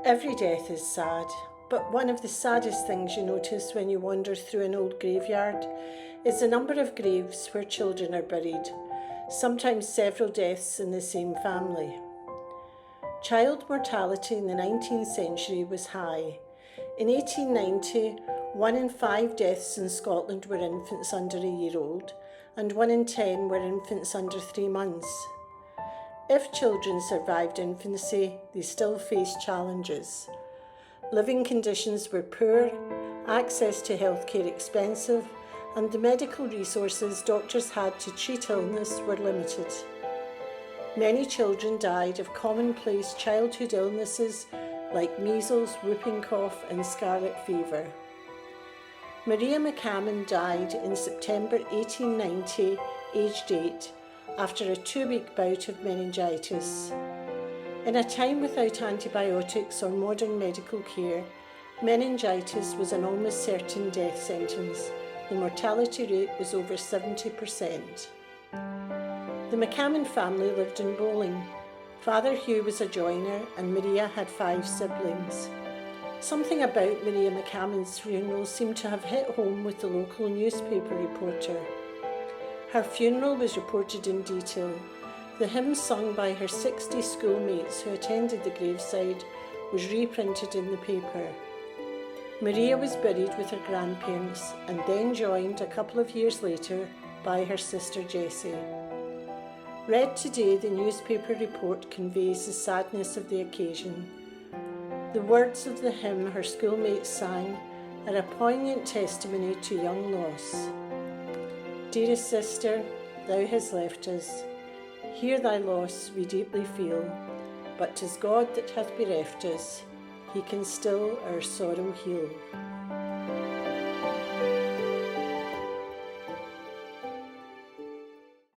Every death is sad, but one of the saddest things you notice when you wander through an old graveyard is the number of graves where children are buried, sometimes several deaths in the same family. Child mortality in the 19th century was high. In 1890, 1 in 5 deaths in Scotland were infants under a year old, and 1 in 10 were infants under 3 months. If children survived infancy, they still faced challenges. Living conditions were poor, access to healthcare expensive, and the medical resources doctors had to treat illness were limited. Many children died of commonplace childhood illnesses like measles, whooping cough, and scarlet fever. Maria McCammond died in September 1890, aged 8, after a 2-week bout of meningitis. In a time without antibiotics or modern medical care, meningitis was an almost certain death sentence. The mortality rate was over 70%. The McCammond family lived in Bowling. Father Hugh was a joiner and Maria had 5 siblings. Something about Maria McCammond's funeral seemed to have hit home with the local newspaper reporter. Her funeral was reported in detail. The hymn sung by her 60 schoolmates who attended the graveside was reprinted in the paper. Maria was buried with her grandparents and then joined a couple of years later by her sister Jessie. Read today, the newspaper report conveys the sadness of the occasion. The words of the hymn her schoolmates sang are a poignant testimony to young loss. Dearest sister, thou hast left us. Hear thy loss we deeply feel, but 'tis God that hath bereft us. He can still our sorrow heal.